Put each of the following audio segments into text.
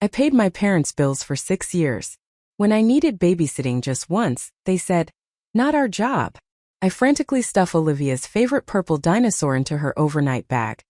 I paid my parents' bills for 6 years. When I needed babysitting just once, they said, "Not our job." I frantically stuff Olivia's favorite purple dinosaur into her overnight bag,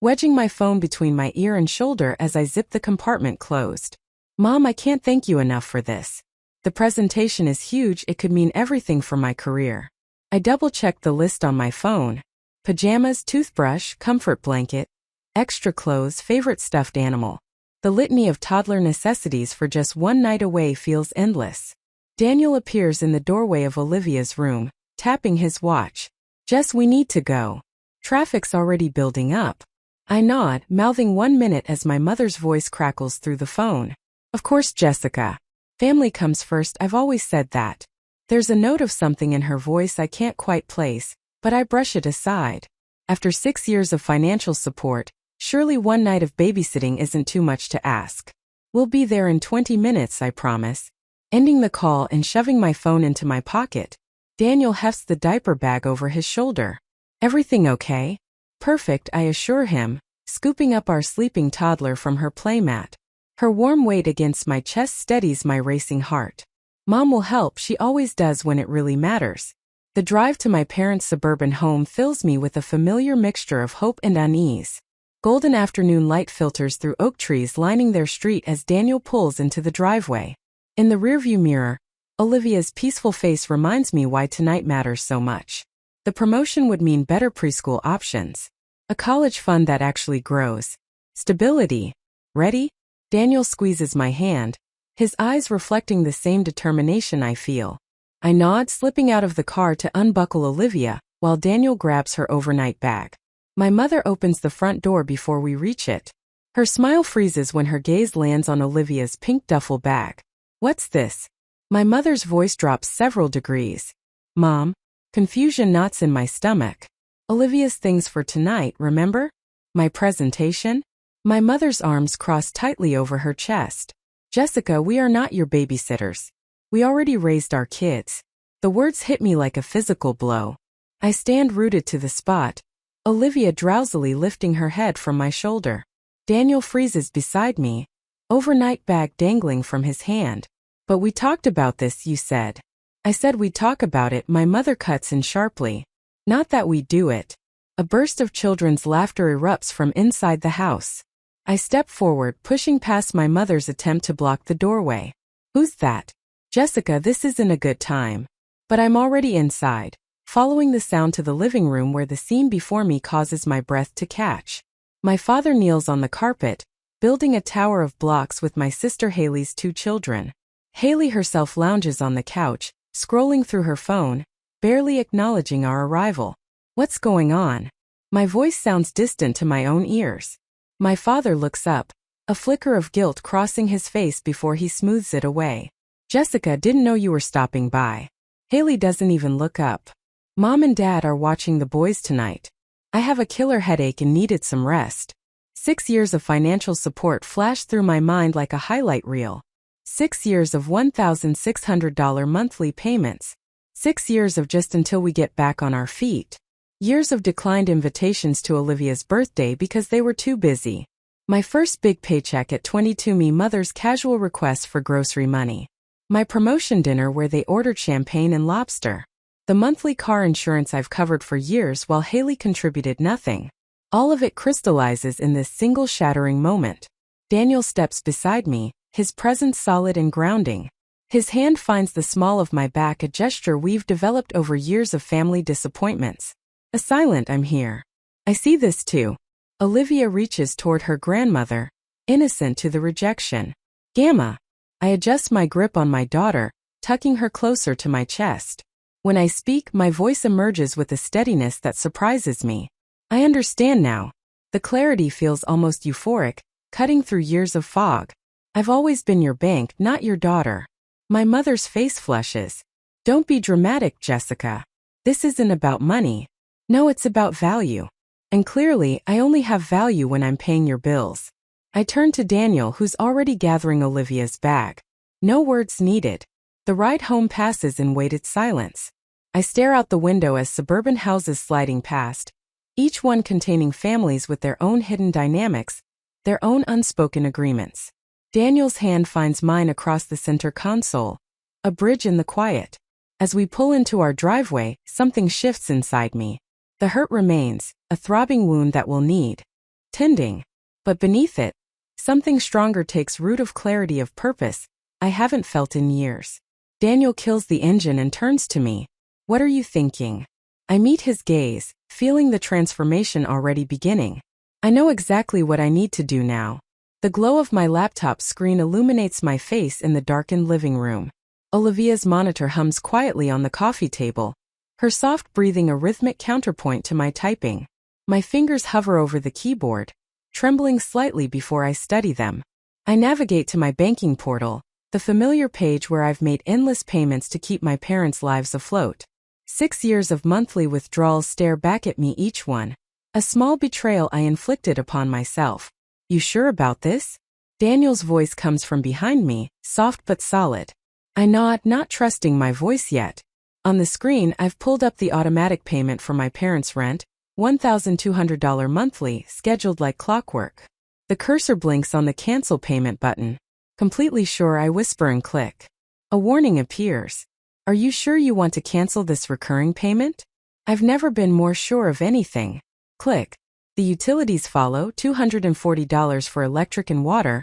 wedging my phone between my ear and shoulder as I zip the compartment closed. "Mom, I can't thank you enough for this. The presentation is huge, it could mean everything for my career." I double-checked the list on my phone. Pajamas, toothbrush, comfort blanket, extra clothes, favorite stuffed animal. The litany of toddler necessities for just one night away feels endless. Daniel appears in the doorway of Olivia's room, tapping his watch. "Jess, we need to go. Traffic's already building up." I nod, mouthing 1 minute as my mother's voice crackles through the phone. "Of course, Jessica. Family comes first, I've always said that." There's a note of something in her voice I can't quite place, but I brush it aside. After 6 years of financial support, surely one night of babysitting isn't too much to ask. "We'll be there in 20 minutes, I promise." Ending the call and shoving my phone into my pocket, Daniel hefts the diaper bag over his shoulder. "Everything okay?" "Perfect," I assure him, scooping up our sleeping toddler from her playmat. Her warm weight against my chest steadies my racing heart. Mom will help, she always does when it really matters. The drive to my parents' suburban home fills me with a familiar mixture of hope and unease. Golden afternoon light filters through oak trees lining their street as Daniel pulls into the driveway. In the rearview mirror, Olivia's peaceful face reminds me why tonight matters so much. The promotion would mean better preschool options. A college fund that actually grows. Stability. "Ready?" Daniel squeezes my hand, his eyes reflecting the same determination I feel. I nod, slipping out of the car to unbuckle Olivia, while Daniel grabs her overnight bag. My mother opens the front door before we reach it. Her smile freezes when her gaze lands on Olivia's pink duffel bag. "What's this?" My mother's voice drops several degrees. "Mom." Confusion knots in my stomach. "Olivia's things for tonight, remember? My presentation?" My mother's arms cross tightly over her chest. "Jessica, we are not your babysitters. We already raised our kids." The words hit me like a physical blow. I stand rooted to the spot, Olivia drowsily lifting her head from my shoulder. Daniel freezes beside me, overnight bag dangling from his hand. "But we talked about this, you said." I said we'd talk about it, my mother cuts in sharply. "Not that we do it." A burst of children's laughter erupts from inside the house. I step forward, pushing past my mother's attempt to block the doorway. "Who's that?" "Jessica, this isn't a good time." But I'm already inside, following the sound to the living room where the scene before me causes my breath to catch. My father kneels on the carpet, building a tower of blocks with my sister Haley's 2 children. Haley herself lounges on the couch, scrolling through her phone, barely acknowledging our arrival. "What's going on?" My voice sounds distant to my own ears. My father looks up, a flicker of guilt crossing his face before he smooths it away. "Jessica, didn't know you were stopping by." Haley doesn't even look up. "Mom and Dad are watching the boys tonight. I have a killer headache and needed some rest." 6 years of financial support flashed through my mind like a highlight reel. 6 years of $1,600 monthly payments. 6 years of just until we get back on our feet. Years of declined invitations to Olivia's birthday because they were too busy. My first big paycheck at 22, me mother's casual request for grocery money. My promotion dinner where they ordered champagne and lobster. The monthly car insurance I've covered for years while Haley contributed nothing. All of it crystallizes in this single shattering moment. Daniel steps beside me, his presence solid and grounding. His hand finds the small of my back, a gesture we've developed over years of family disappointments. A silent "I'm here." I see this too. Olivia reaches toward her grandmother, innocent to the rejection. "Gamma." I adjust my grip on my daughter, tucking her closer to my chest. When I speak, my voice emerges with a steadiness that surprises me. I understand now. The clarity feels almost euphoric, cutting through years of fog. "I've always been your bank, not your daughter." My mother's face flushes. "Don't be dramatic, Jessica. This isn't about money. No, it's about value. And clearly, I only have value when I'm paying your bills." I turn to Daniel, who's already gathering Olivia's bag. No words needed. The ride home passes in weighted silence. I stare out the window as suburban houses sliding past, each one containing families with their own hidden dynamics, their own unspoken agreements. Daniel's hand finds mine across the center console. A bridge in the quiet. As we pull into our driveway, something shifts inside me. The hurt remains, a throbbing wound that will need tending. But beneath it, something stronger takes root of clarity of purpose I haven't felt in years. Daniel kills the engine and turns to me. What are you thinking? I meet his gaze, feeling the transformation already beginning. I know exactly what I need to do now. The glow of my laptop screen illuminates my face in the darkened living room. Olivia's monitor hums quietly on the coffee table, her soft breathing a rhythmic counterpoint to my typing. My fingers hover over the keyboard, trembling slightly before I study them. I navigate to my banking portal, the familiar page where I've made endless payments to keep my parents' lives afloat. 6 years of monthly withdrawals stare back at me, each one a small betrayal I inflicted upon myself. You sure about this? Daniel's voice comes from behind me, soft but solid. I nod, not trusting my voice yet. On the screen, I've pulled up the automatic payment for my parents' rent, $1,200 monthly, scheduled like clockwork. The cursor blinks on the cancel payment button. Completely sure, I whisper and click. A warning appears. Are you sure you want to cancel this recurring payment? I've never been more sure of anything. Click. The utilities follow: $240 for electric and water,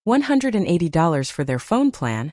$180 for their phone plan,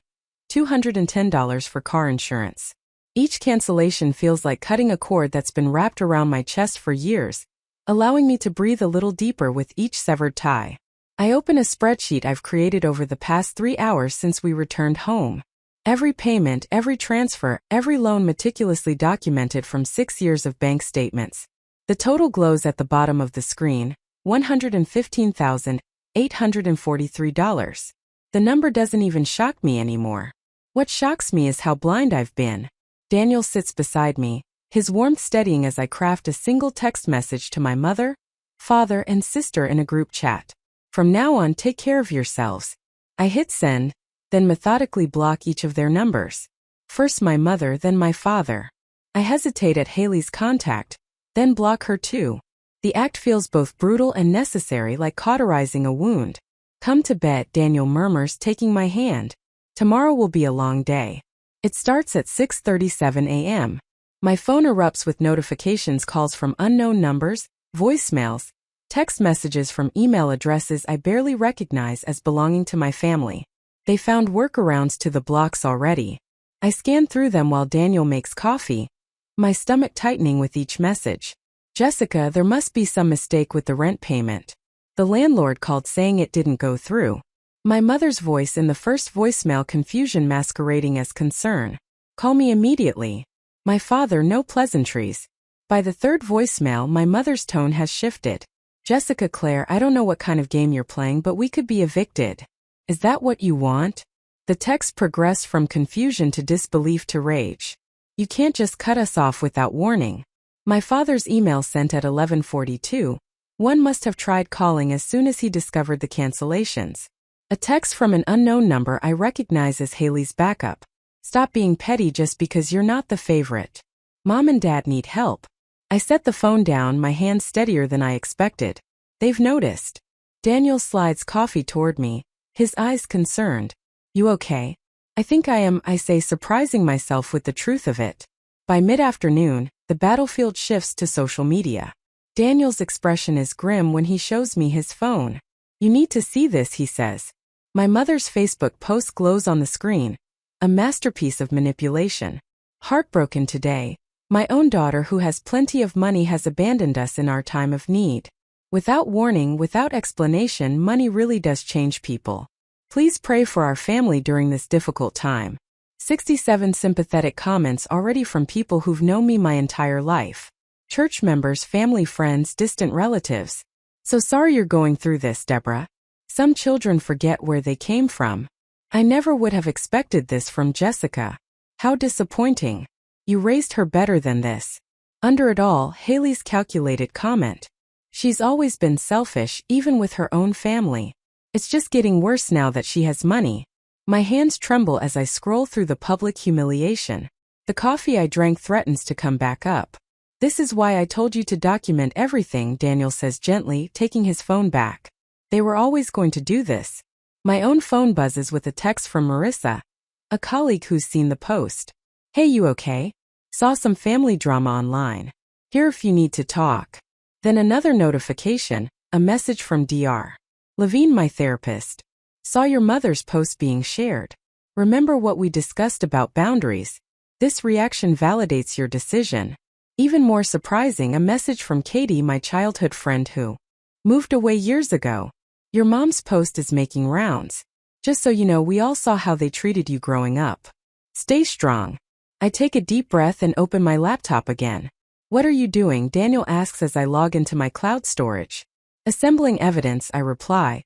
$210 for car insurance. Each cancellation feels like cutting a cord that's been wrapped around my chest for years, allowing me to breathe a little deeper with each severed tie. I open a spreadsheet I've created over the past 3 hours since we returned home. Every payment, every transfer, every loan meticulously documented from 6 years of bank statements. The total glows at the bottom of the screen: $115,843. The number doesn't even shock me anymore. What shocks me is how blind I've been. Daniel sits beside me, his warmth steadying as I craft a single text message to my mother, father, and sister in a group chat. From now on, take care of yourselves. I hit send, then methodically block each of their numbers. First my mother, then my father. I hesitate at Haley's contact, then block her too. The act feels both brutal and necessary, like cauterizing a wound. Come to bed, Daniel murmurs, taking my hand. Tomorrow will be a long day. It starts at 6:37 a.m. My phone erupts with notifications, calls from unknown numbers, voicemails, text messages from email addresses I barely recognize as belonging to my family. They found workarounds to the blocks already. I scan through them while Daniel makes coffee, my stomach tightening with each message. Jessica, there must be some mistake with the rent payment. The landlord called saying it didn't go through. My mother's voice in the first voicemail, confusion masquerading as concern. Call me immediately. My father, no pleasantries. By the third voicemail, my mother's tone has shifted. Jessica, Claire, I don't know what kind of game you're playing, but we could be evicted. Is that what you want? The text progressed from confusion to disbelief to rage. You can't just cut us off without warning. My father's email sent at 11:42. One must have tried calling as soon as he discovered the cancellations. A text from an unknown number I recognize as Haley's backup. Stop being petty just because you're not the favorite. Mom and Dad need help. I set the phone down, my hand steadier than I expected. They've noticed. Daniel slides coffee toward me, his eyes concerned. You okay? I think I am, I say, surprising myself with the truth of it. By mid-afternoon, the battlefield shifts to social media. Daniel's expression is grim when he shows me his phone. You need to see this, he says. My mother's Facebook post glows on the screen, a masterpiece of manipulation. Heartbroken today. My own daughter, who has plenty of money, has abandoned us in our time of need. Without warning, without explanation, money really does change people. Please pray for our family during this difficult time. 67 sympathetic comments already from people who've known me my entire life. Church members, family, friends, distant relatives. So sorry you're going through this, Deborah. Some children forget where they came from. I never would have expected this from Jessica. How disappointing. You raised her better than this. Under it all, Haley's calculated comment. She's always been selfish, even with her own family. It's just getting worse now that she has money. My hands tremble as I scroll through the public humiliation. The coffee I drank threatens to come back up. This is why I told you to document everything, Daniel says gently, taking his phone back. They were always going to do this. My own phone buzzes with a text from Marissa, a colleague who's seen the post. Hey, you okay? Saw some family drama online. Here if you need to talk. Then another notification, a message from Dr. Levine, my therapist. Saw your mother's post being shared. Remember what we discussed about boundaries? This reaction validates your decision. Even more surprising, a message from Katie, my childhood friend who moved away years ago. Your mom's post is making rounds. Just so you know, we all saw how they treated you growing up. Stay strong. I take a deep breath and open my laptop again. What are you doing? Daniel asks as I log into my cloud storage. Assembling evidence, I reply.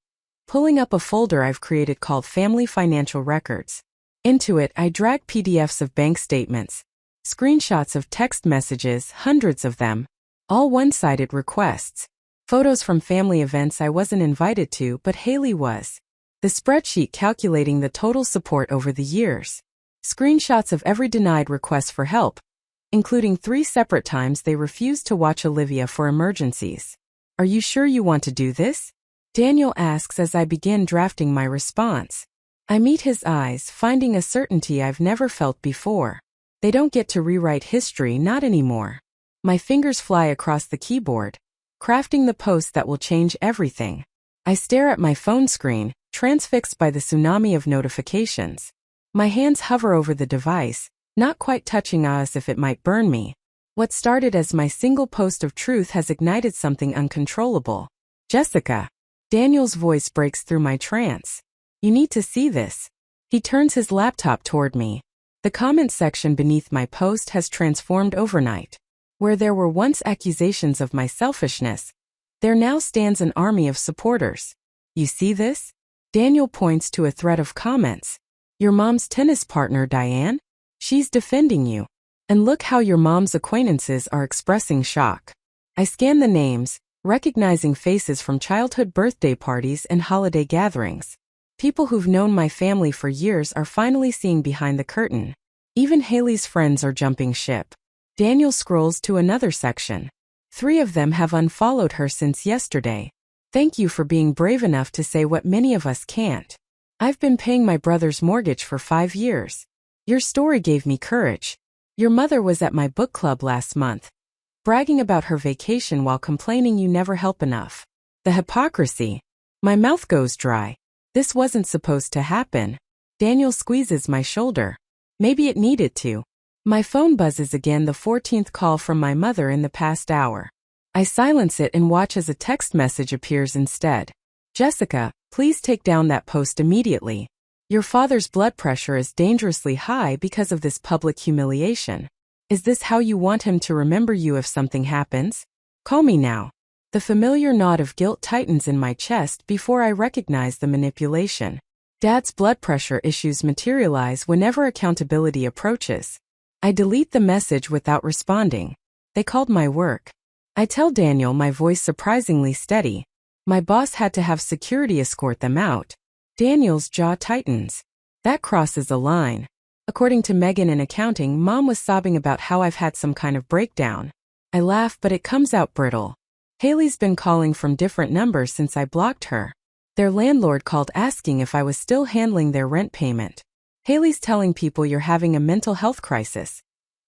Pulling up a folder I've created called Family Financial Records. Into it, I drag PDFs of bank statements, screenshots of text messages, hundreds of them, all one-sided requests, photos from family events I wasn't invited to but Haley was, the spreadsheet calculating the total support over the years, screenshots of every denied request for help, including 3 separate times they refused to watch Olivia for emergencies. Are you sure you want to do this? Daniel asks as I begin drafting my response. I meet his eyes, finding a certainty I've never felt before. They don't get to rewrite history, not anymore. My fingers fly across the keyboard, crafting the post that will change everything. I stare at my phone screen, transfixed by the tsunami of notifications. My hands hover over the device, not quite touching as if it might burn me. What started as my single post of truth has ignited something uncontrollable. Jessica. Daniel's voice breaks through my trance. You need to see this. He turns his laptop toward me. The comment section beneath my post has transformed overnight. Where there were once accusations of my selfishness, there now stands an army of supporters. You see this? Daniel points to a thread of comments. Your mom's tennis partner, Diane? She's defending you. And look how your mom's acquaintances are expressing shock. I scan the names, recognizing faces from childhood birthday parties and holiday gatherings. People who've known my family for years are finally seeing behind the curtain. Even Haley's friends are jumping ship. Daniel scrolls to another section. 3 of them have unfollowed her since yesterday. Thank you for being brave enough to say what many of us can't. I've been paying my brother's mortgage for 5 years. Your story gave me courage. Your mother was at my book club last month, bragging about her vacation while complaining you never help enough. The hypocrisy. My mouth goes dry. This wasn't supposed to happen. Daniel squeezes my shoulder. Maybe it needed to. My phone buzzes again, the 14th call from my mother in the past hour. I silence it and watch as a text message appears instead. Jessica, please take down that post immediately. Your father's blood pressure is dangerously high because of this public humiliation. Is this how you want him to remember you if something happens? Call me now. The familiar knot of guilt tightens in my chest before I recognize the manipulation. Dad's blood pressure issues materialize whenever accountability approaches. I delete the message without responding. They called my work. I tell Daniel, my voice surprisingly steady. My boss had to have security escort them out. Daniel's jaw tightens. That crosses a line. According to Megan in accounting, Mom was sobbing about how I've had some kind of breakdown. I laugh, but it comes out brittle. Haley's been calling from different numbers since I blocked her. Their landlord called asking if I was still handling their rent payment. Haley's telling people you're having a mental health crisis.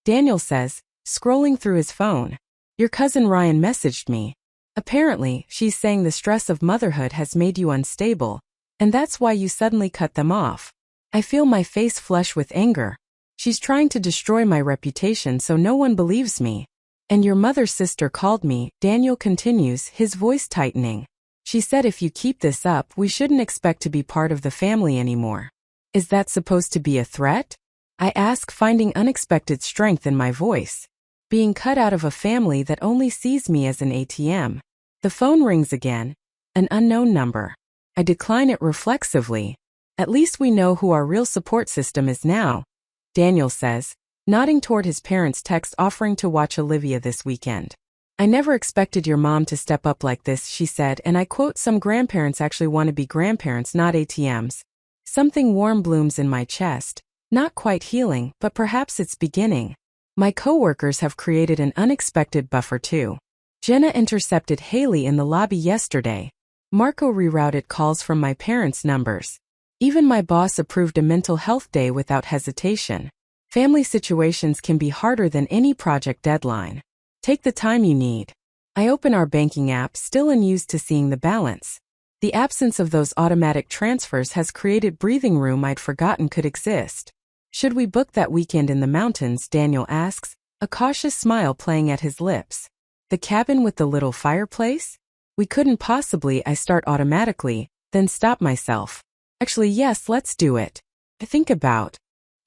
Daniel says, scrolling through his phone. Your cousin Ryan messaged me. Apparently, she's saying the stress of motherhood has made you unstable, and that's why you suddenly cut them off. I feel my face flush with anger. She's trying to destroy my reputation so no one believes me. And your mother's sister called me, Daniel continues, his voice tightening. She said if you keep this up, we shouldn't expect to be part of the family anymore. Is that supposed to be a threat? I ask, finding unexpected strength in my voice. Being cut out of a family that only sees me as an ATM. The phone rings again. An unknown number. I decline it reflexively. At least we know who our real support system is now, Daniel says, nodding toward his parents' text offering to watch Olivia this weekend. I never expected your mom to step up like this, she said, and I quote, some grandparents actually want to be grandparents, not ATMs. Something warm blooms in my chest. Not quite healing, but perhaps it's beginning. My coworkers have created an unexpected buffer too. Jenna intercepted Haley in the lobby yesterday. Marco rerouted calls from my parents' numbers. Even my boss approved a mental health day without hesitation. Family situations can be harder than any project deadline. Take the time you need. I open our banking app, still unused to seeing the balance. The absence of those automatic transfers has created breathing room I'd forgotten could exist. Should we book that weekend in the mountains? Daniel asks, a cautious smile playing at his lips. The cabin with the little fireplace? We couldn't possibly. I start automatically, then stop myself. Actually, yes, let's do it. I think about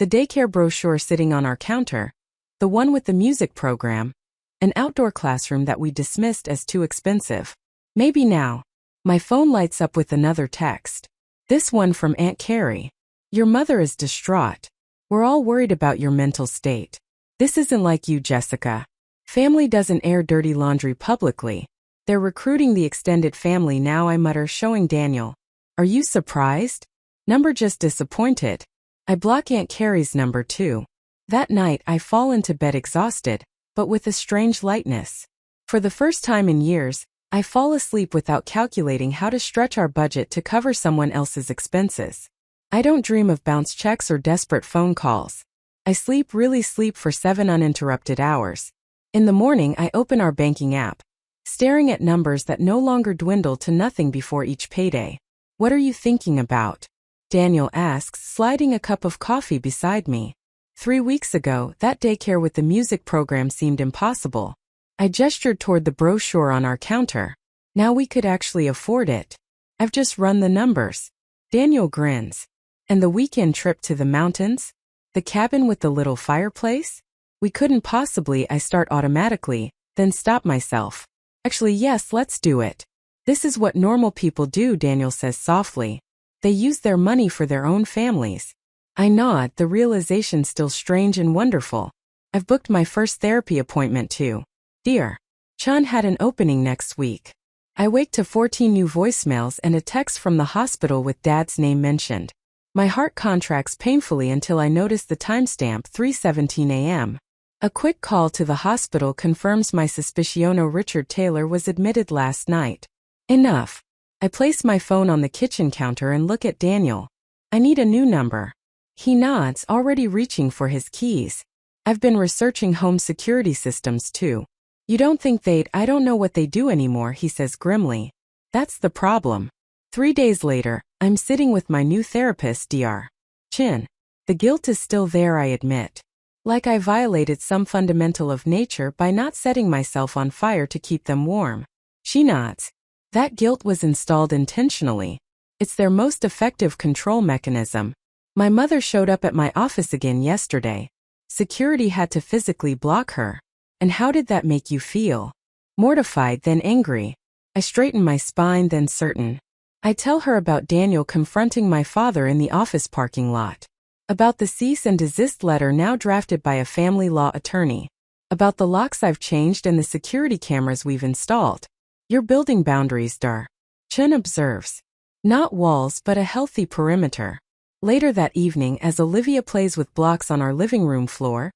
the daycare brochure sitting on our counter, the one with the music program, an outdoor classroom that we dismissed as too expensive. Maybe now. My phone lights up with another text. This one from Aunt Carrie. Your mother is distraught. We're all worried about your mental state. This isn't like you, Jessica. Family doesn't air dirty laundry publicly. They're recruiting the extended family now, I mutter, showing Daniel. Are you surprised? Number just disappointed. I block Aunt Carrie's number too. That night I fall into bed exhausted, but with a strange lightness. For the first time in years, I fall asleep without calculating how to stretch our budget to cover someone else's expenses. I don't dream of bounce checks or desperate phone calls. I really sleep for 7 uninterrupted hours. In the morning I open our banking app, staring at numbers that no longer dwindle to nothing before each payday. What are you thinking about? Daniel asks, sliding a cup of coffee beside me. 3 weeks ago, that daycare with the music program seemed impossible. I gestured toward the brochure on our counter. Now we could actually afford it. I've just run the numbers. Daniel grins. And the weekend trip to the mountains? The cabin with the little fireplace? We couldn't possibly. I start automatically, then stop myself. Actually, yes, let's do it. This is what normal people do, Daniel says softly. They use their money for their own families. I nod, the realization still strange and wonderful. I've booked my first therapy appointment too. Dear Chun had an opening next week. I wake to 14 new voicemails and a text from the hospital with Dad's name mentioned. My heart contracts painfully until I notice the timestamp, 3:17 a.m. A quick call to the hospital confirms my suspicion. Richard Taylor was admitted last night. Enough. I place my phone on the kitchen counter and look at Daniel. I need a new number. He nods, already reaching for his keys. I've been researching home security systems too. You don't think I don't know what they do anymore, he says grimly. That's the problem. 3 days later, I'm sitting with my new therapist, Dr. Chin. The guilt is still there, I admit. Like I violated some fundamental of nature by not setting myself on fire to keep them warm. She nods. That guilt was installed intentionally. It's their most effective control mechanism. My mother showed up at my office again yesterday. Security had to physically block her. And how did that make you feel? Mortified, then angry. I straighten my spine, then certain. I tell her about Daniel confronting my father in the office parking lot. About the cease and desist letter now drafted by a family law attorney. About the locks I've changed and the security cameras we've installed. You're building boundaries, Dar. Chun observes. Not walls, but a healthy perimeter. Later that evening, as Olivia plays with blocks on our living room floor,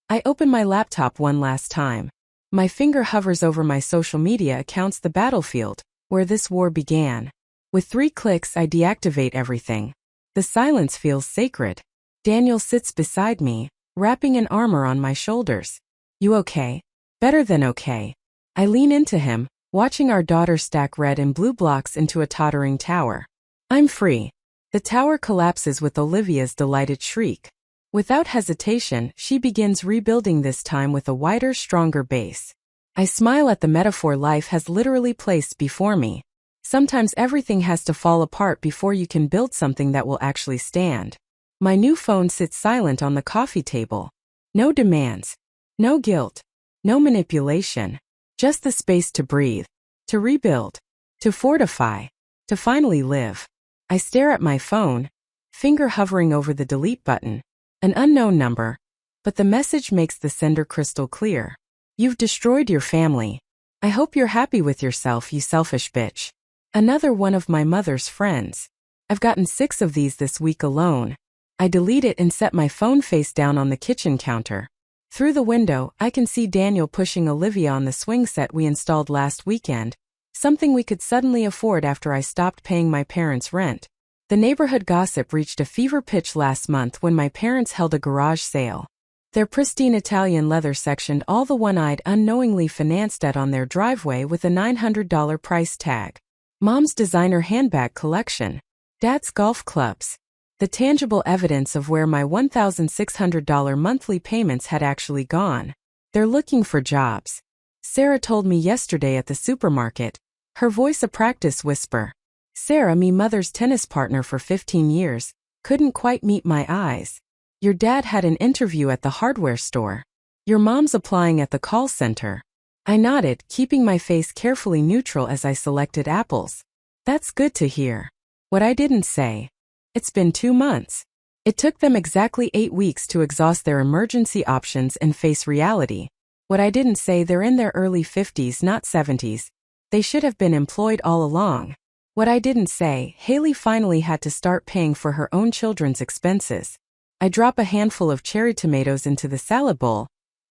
I open my laptop one last time. My finger hovers over my social media accounts, the battlefield, where this war began. With 3 clicks, I deactivate everything. The silence feels sacred. Daniel sits beside me, wrapping an arm around my shoulders. You okay? Better than okay. I lean into him, watching our daughter stack red and blue blocks into a tottering tower. I'm free. The tower collapses with Olivia's delighted shriek. Without hesitation, she begins rebuilding, this time with a wider, stronger base. I smile at the metaphor life has literally placed before me. Sometimes everything has to fall apart before you can build something that will actually stand. My new phone sits silent on the coffee table. No demands. No guilt. No manipulation. Just the space to breathe. To rebuild. To fortify. To finally live. I stare at my phone, finger hovering over the delete button. An unknown number. But the message makes the sender crystal clear. You've destroyed your family. I hope you're happy with yourself, you selfish bitch. Another one of my mother's friends. I've gotten 6 of these this week alone. I delete it and set my phone face down on the kitchen counter. Through the window, I can see Daniel pushing Olivia on the swing set we installed last weekend, something we could suddenly afford after I stopped paying my parents' rent. The neighborhood gossip reached a fever pitch last month when my parents held a garage sale. Their pristine Italian leather sectioned all the one-eyed unknowingly financed at on their driveway with a $900 price tag. Mom's designer handbag collection. Dad's golf clubs. The tangible evidence of where my $1,600 monthly payments had actually gone. They're looking for jobs. Sarah told me yesterday at the supermarket, her voice a practice whisper. Sarah, me mother's tennis partner for 15 years, couldn't quite meet my eyes. Your dad had an interview at the hardware store. Your mom's applying at the call center. I nodded, keeping my face carefully neutral as I selected apples. That's good to hear. What I didn't say. It's been 2 months. It took them exactly 8 weeks to exhaust their emergency options and face reality. What I didn't say, they're in their early 50s, not 70s. They should have been employed all along. What I didn't say, Haley finally had to start paying for her own children's expenses. I drop a handful of cherry tomatoes into the salad bowl,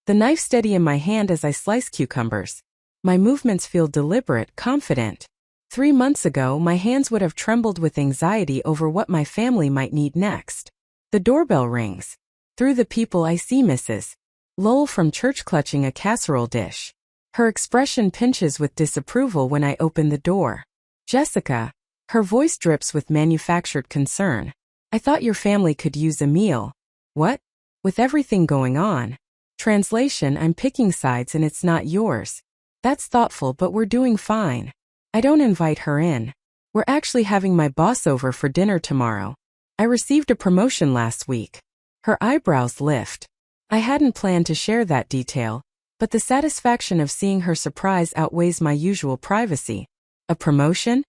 the knife steady in my hand as I slice cucumbers. My movements feel deliberate, confident. 3 months ago, my hands would have trembled with anxiety over what my family might need next. The doorbell rings. Through the people I see Mrs. Lowell from church clutching a casserole dish. Her expression pinches with disapproval when I open the door. Jessica. Her voice drips with manufactured concern. I thought your family could use a meal. What? With everything going on. Translation, I'm picking sides and it's not yours. That's thoughtful, but we're doing fine. I don't invite her in. We're actually having my boss over for dinner tomorrow. I received a promotion last week. Her eyebrows lift. I hadn't planned to share that detail, but the satisfaction of seeing her surprise outweighs my usual privacy. A promotion?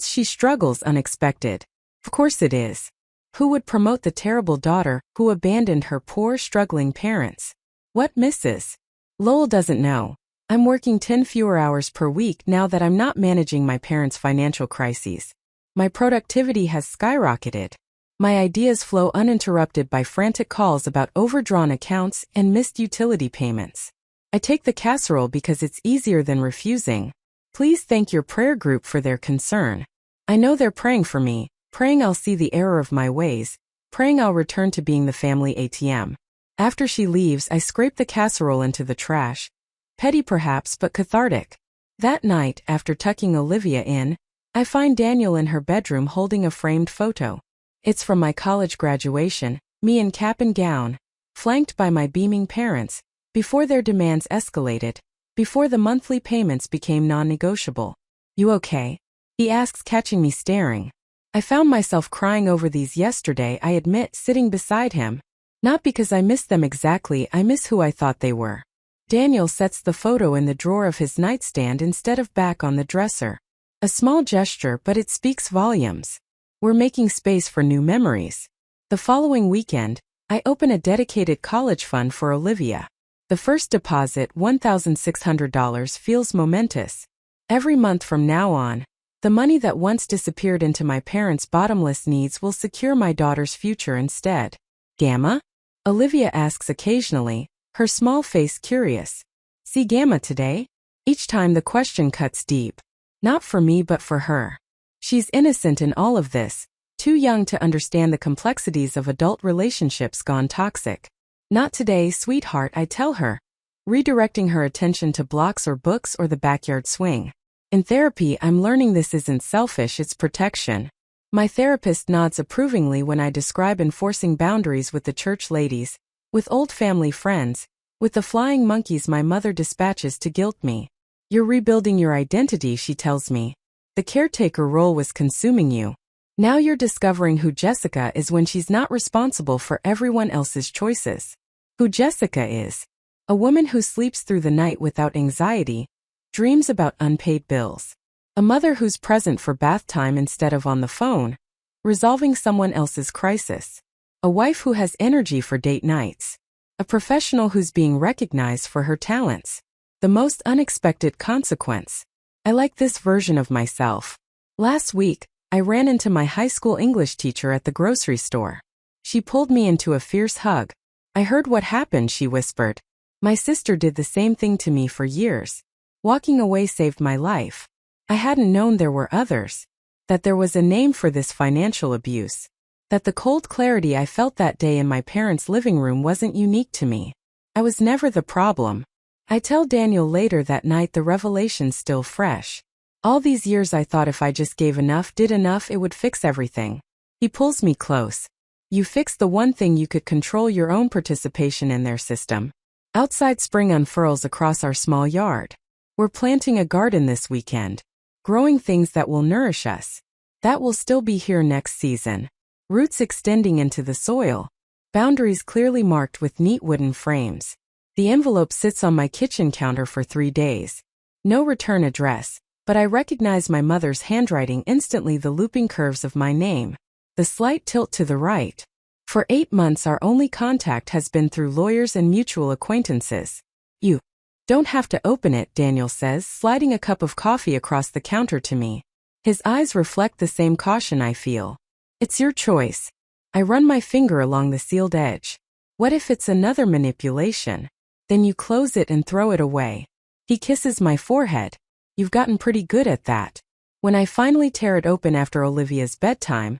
She struggles unexpected. Of course it is. Who would promote the terrible daughter who abandoned her poor, struggling parents? What Mrs. Lowell doesn't know. I'm working 10 fewer hours per week now that I'm not managing my parents' financial crises. My productivity has skyrocketed. My ideas flow uninterrupted by frantic calls about overdrawn accounts and missed utility payments. I take the casserole because it's easier than refusing. Please thank your prayer group for their concern. I know they're praying for me. Praying I'll see the error of my ways, praying I'll return to being the family ATM. After she leaves, I scrape the casserole into the trash. Petty perhaps, but cathartic. That night, after tucking Olivia in, I find Daniel in her bedroom holding a framed photo. It's from my college graduation, me in cap and gown, flanked by my beaming parents, before their demands escalated, before the monthly payments became non-negotiable. You okay? He asks, catching me staring. I found myself crying over these yesterday, I admit, sitting beside him. Not because I miss them exactly, I miss who I thought they were. Daniel sets the photo in the drawer of his nightstand instead of back on the dresser. A small gesture, but it speaks volumes. We're making space for new memories. The following weekend, I open a dedicated college fund for Olivia. The first deposit, $1,600, feels momentous. Every month from now on, the money that once disappeared into my parents' bottomless needs will secure my daughter's future instead. Gamma? Olivia asks occasionally, her small face curious. See Gamma today? Each time the question cuts deep. Not for me but for her. She's innocent in all of this, too young to understand the complexities of adult relationships gone toxic. Not today, sweetheart, I tell her, redirecting her attention to blocks or books or the backyard swing. In therapy, I'm learning this isn't selfish, it's protection. My therapist nods approvingly when I describe enforcing boundaries with the church ladies, with old family friends, with the flying monkeys my mother dispatches to guilt me. You're rebuilding your identity, she tells me. The caretaker role was consuming you. Now you're discovering who Jessica is when she's not responsible for everyone else's choices. Who Jessica is. A woman who sleeps through the night without anxiety, dreams about unpaid bills. A mother who's present for bath time instead of on the phone, resolving someone else's crisis. A wife who has energy for date nights. A professional who's being recognized for her talents. The most unexpected consequence. I like this version of myself. Last week, I ran into my high school English teacher at the grocery store. She pulled me into a fierce hug. I heard what happened, she whispered. My sister did the same thing to me for years. Walking away saved my life. I hadn't known there were others. That there was a name for this financial abuse. That the cold clarity I felt that day in my parents' living room wasn't unique to me. I was never the problem. I tell Daniel later that night, the revelation's still fresh. All these years I thought if I just gave enough, did enough, it would fix everything. He pulls me close. You fixed the one thing you could control, your own participation in their system. Outside spring unfurls across our small yard. We're planting a garden this weekend. Growing things that will nourish us. That will still be here next season. Roots extending into the soil. Boundaries clearly marked with neat wooden frames. The envelope sits on my kitchen counter for 3 days. No return address, but I recognize my mother's handwriting instantly, the looping curves of my name. The slight tilt to the right. For 8 months our only contact has been through lawyers and mutual acquaintances. You don't have to open it, Daniel says, sliding a cup of coffee across the counter to me. His eyes reflect the same caution I feel. It's your choice. I run my finger along the sealed edge. What if it's another manipulation? Then you close it and throw it away. He kisses my forehead. You've gotten pretty good at that. When I finally tear it open after Olivia's bedtime,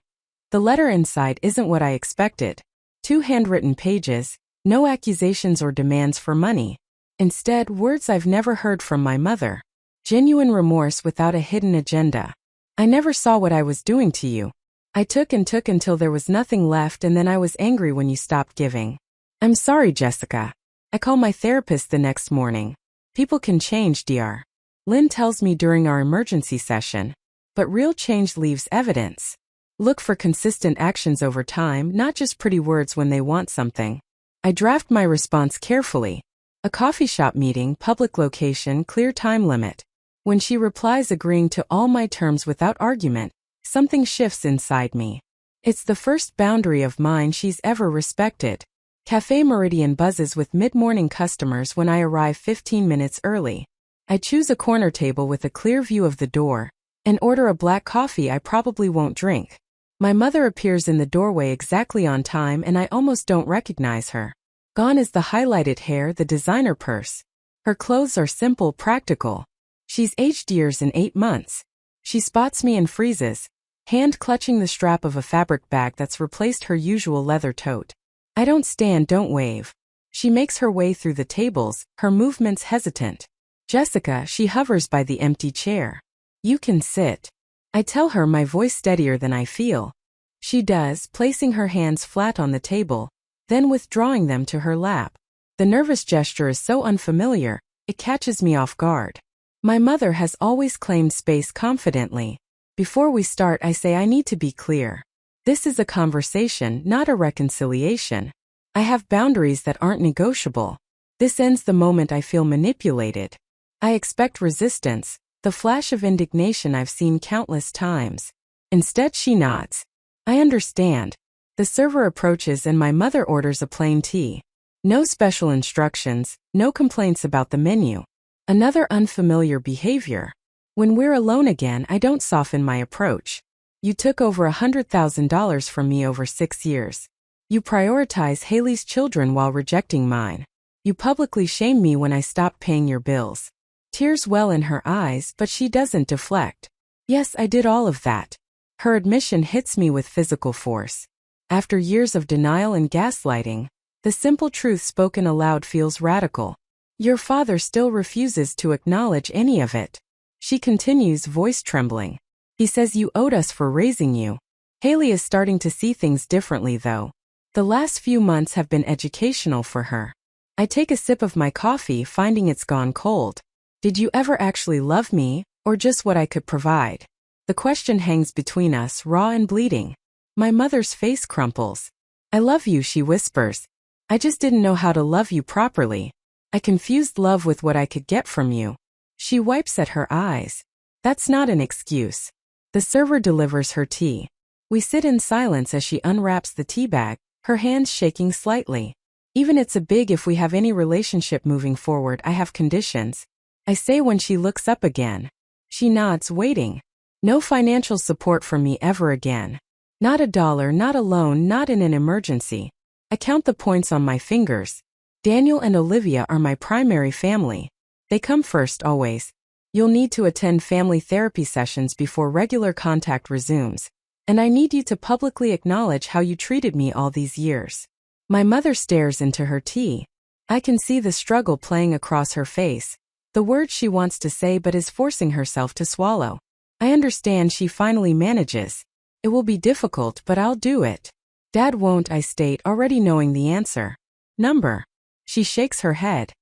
the letter inside isn't what I expected. 2 handwritten pages, no accusations or demands for money. Instead, words I've never heard from my mother. Genuine remorse without a hidden agenda. I never saw what I was doing to you. I took and took until there was nothing left, and then I was angry when you stopped giving. I'm sorry, Jessica. I call my therapist the next morning. People can change, Dr. Lynn tells me during our emergency session. But real change leaves evidence. Look for consistent actions over time, not just pretty words when they want something. I draft my response carefully. A coffee shop meeting, public location, clear time limit. When she replies agreeing to all my terms without argument, something shifts inside me. It's the first boundary of mine she's ever respected. Café Meridian buzzes with mid-morning customers when I arrive 15 minutes early. I choose a corner table with a clear view of the door, and order a black coffee I probably won't drink. My mother appears in the doorway exactly on time, and I almost don't recognize her. Gone is the highlighted hair, the designer purse. Her clothes are simple, practical. She's aged years in 8 months. She spots me and freezes, hand clutching the strap of a fabric bag that's replaced her usual leather tote. I don't stand, don't wave. She makes her way through the tables, her movements hesitant. Jessica, she hovers by the empty chair. You can sit. I tell her, my voice steadier than I feel. She does, placing her hands flat on the table, then withdrawing them to her lap. The nervous gesture is so unfamiliar, it catches me off guard. My mother has always claimed space confidently. Before we start, I say I need to be clear. This is a conversation, not a reconciliation. I have boundaries that aren't negotiable. This ends the moment I feel manipulated. I expect resistance, the flash of indignation I've seen countless times. Instead, she nods. I understand. The server approaches and my mother orders a plain tea. No special instructions, no complaints about the menu. Another unfamiliar behavior. When we're alone again, I don't soften my approach. You took over $100,000 from me over 6 years. You prioritize Haley's children while rejecting mine. You publicly shame me when I stopped paying your bills. Tears well in her eyes, but she doesn't deflect. Yes, I did all of that. Her admission hits me with physical force. After years of denial and gaslighting, the simple truth spoken aloud feels radical. Your father still refuses to acknowledge any of it. She continues, voice trembling. He says you owed us for raising you. Haley is starting to see things differently, though. The last few months have been educational for her. I take a sip of my coffee, finding it's gone cold. Did you ever actually love me, or just what I could provide? The question hangs between us, raw and bleeding. My mother's face crumples. I love you, she whispers. I just didn't know how to love you properly. I confused love with what I could get from you. She wipes at her eyes. That's not an excuse. The server delivers her tea. We sit in silence as she unwraps the tea bag, her hands shaking slightly. Even it's a big if we have any relationship moving forward, I have conditions. I say when she looks up again. She nods, waiting. No financial support from me ever again. Not a dollar, not a loan, not in an emergency. I count the points on my fingers. Daniel and Olivia are my primary family. They come first always. You'll need to attend family therapy sessions before regular contact resumes. And I need you to publicly acknowledge how you treated me all these years. My mother stares into her tea. I can see the struggle playing across her face, the words she wants to say but is forcing herself to swallow. I understand she finally manages. It will be difficult, but I'll do it. Dad won't, I state, already knowing the answer. Number. She shakes her head.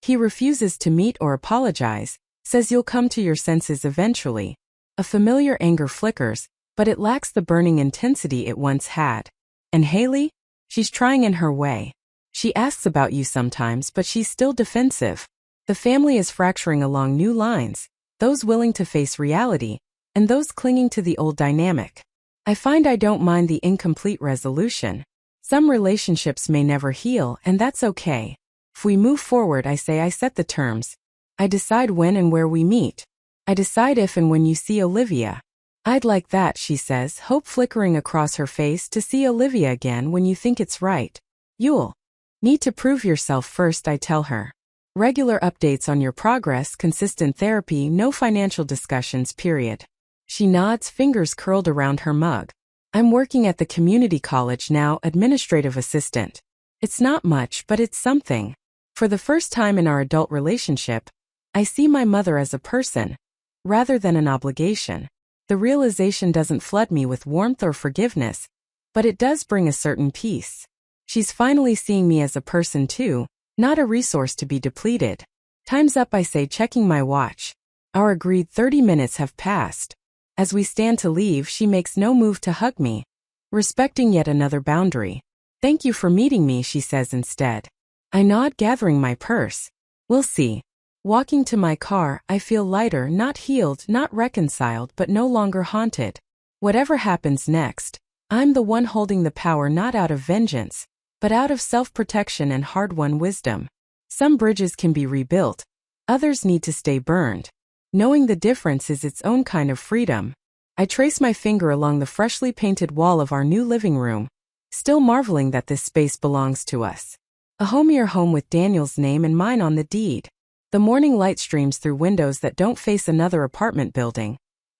He refuses to meet or apologize, says you'll come to your senses eventually. A familiar anger flickers, but it lacks the burning intensity it once had. And Haley? She's trying in her way. She asks about you sometimes, but she's still defensive. The family is fracturing along new lines, those willing to face reality, and those clinging to the old dynamic. I find I don't mind the incomplete resolution. Some relationships may never heal, and that's okay. If we move forward, I say I set the terms. I decide when and where we meet. I decide if and when you see Olivia. I'd like that, she says, hope flickering across her face, to see Olivia again when you think it's right. You'll need to prove yourself first, I tell her. Regular updates on your progress, consistent therapy, no financial discussions, period. She nods, fingers curled around her mug. I'm working at the community college now, administrative assistant. It's not much, but it's something. For the first time in our adult relationship, I see my mother as a person, rather than an obligation. The realization doesn't flood me with warmth or forgiveness, but it does bring a certain peace. She's finally seeing me as a person too, not a resource to be depleted. Time's up, I say, checking my watch. Our agreed 30 minutes have passed. As we stand to leave, she makes no move to hug me, respecting yet another boundary. Thank you for meeting me, she says instead. I nod, gathering my purse. We'll see. Walking to my car, I feel lighter, not healed, not reconciled, but no longer haunted. Whatever happens next, I'm the one holding the power, not out of vengeance, but out of self-protection and hard-won wisdom. Some bridges can be rebuilt, others need to stay burned. Knowing the difference is its own kind of freedom. I trace my finger along the freshly painted wall of our new living room, still marveling that this space belongs to us. A homier home with Daniel's name and mine on the deed. The morning light streams through windows that don't face another apartment building,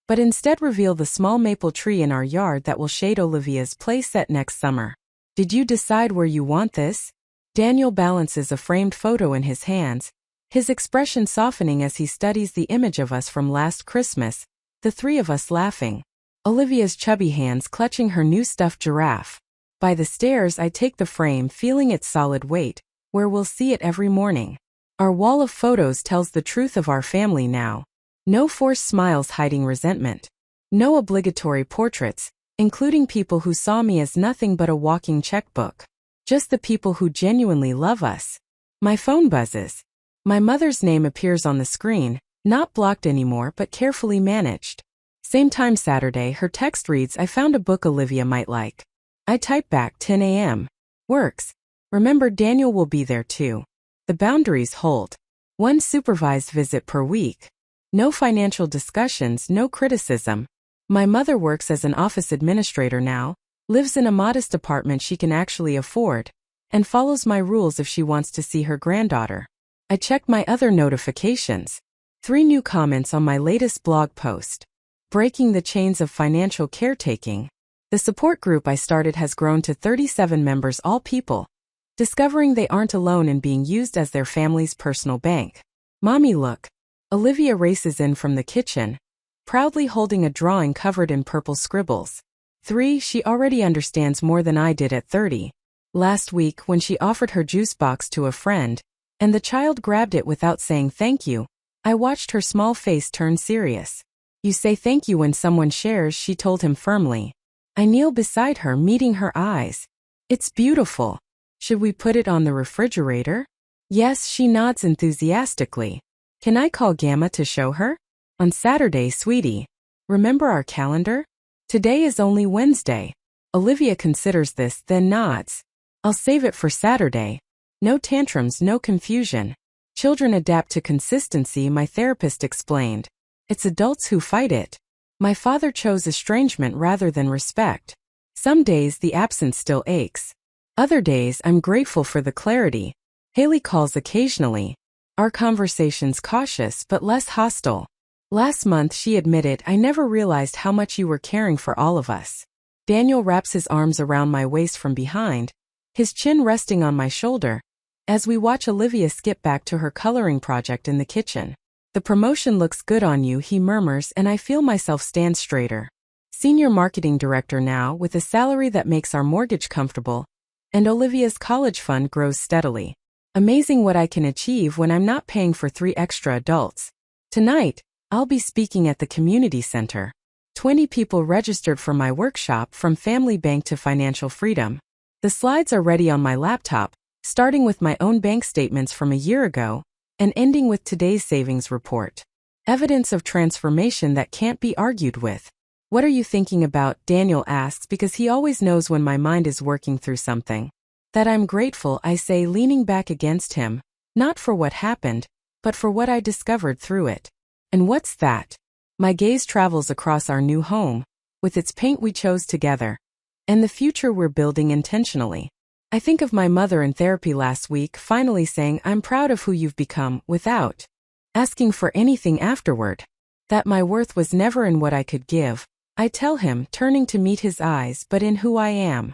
but instead reveal the small maple tree in our yard that will shade Olivia's play set next summer. Did you decide where you want this? Daniel balances a framed photo in his hands, his expression softening as he studies the image of us from last Christmas, the three of us laughing. Olivia's chubby hands clutching her new stuffed giraffe. By the stairs, I take the frame, feeling its solid weight, where we'll see it every morning. Our wall of photos tells the truth of our family now. No forced smiles hiding resentment. No obligatory portraits, including people who saw me as nothing but a walking checkbook. Just the people who genuinely love us. My phone buzzes. My mother's name appears on the screen, not blocked anymore but carefully managed. Same time Saturday, her text reads, I found a book Olivia might like. I type back, 10 a.m. Works. Remember, Daniel will be there too. The boundaries hold. One supervised visit per week. No financial discussions, no criticism. My mother works as an office administrator now, lives in a modest apartment she can actually afford, and follows my rules if she wants to see her granddaughter. I check my other notifications. 3 new comments on my latest blog post. Breaking the chains of financial caretaking. The support group I started has grown to 37 members, all people discovering they aren't alone in being used as their family's personal bank. Mommy, look. Olivia races in from the kitchen, proudly holding a drawing covered in purple scribbles. 3. She already understands more than I did at 30. Last week, when she offered her juice box to a friend, and the child grabbed it without saying thank you, I watched her small face turn serious. You say thank you when someone shares, she told him firmly. I kneel beside her, meeting her eyes. It's beautiful. Should we put it on the refrigerator? Yes, she nods enthusiastically. Can I call Gamma to show her? On Saturday, sweetie. Remember our calendar? Today is only Wednesday. Olivia considers this, then nods. I'll save it for Saturday. No tantrums, no confusion. Children adapt to consistency, my therapist explained. It's adults who fight it. My father chose estrangement rather than respect. Some days the absence still aches. Other days I'm grateful for the clarity. Haley calls occasionally. Our conversations cautious but less hostile. Last month she admitted, I never realized how much you were caring for all of us. Daniel wraps his arms around my waist from behind, his chin resting on my shoulder, as we watch Olivia skip back to her coloring project in the kitchen. The promotion looks good on you, he murmurs, and I feel myself stand straighter. Senior marketing director now, with a salary that makes our mortgage comfortable, and Olivia's college fund grows steadily. Amazing what I can achieve when I'm not paying for 3 extra adults. Tonight, I'll be speaking at the community center. 20 people registered for my workshop, from family bank to financial freedom. The slides are ready on my laptop, starting with my own bank statements from a year ago, and ending with today's savings report. Evidence of transformation that can't be argued with. What are you thinking about? Daniel asks, because he always knows when my mind is working through something. That I'm grateful, I say, leaning back against him, not for what happened, but for what I discovered through it. And what's that? My gaze travels across our new home, with its paint we chose together, and the future we're building intentionally. I think of my mother in therapy last week, finally saying, I'm proud of who you've become, without asking for anything afterward. That my worth was never in what I could give, I tell him, turning to meet his eyes, but in who I am.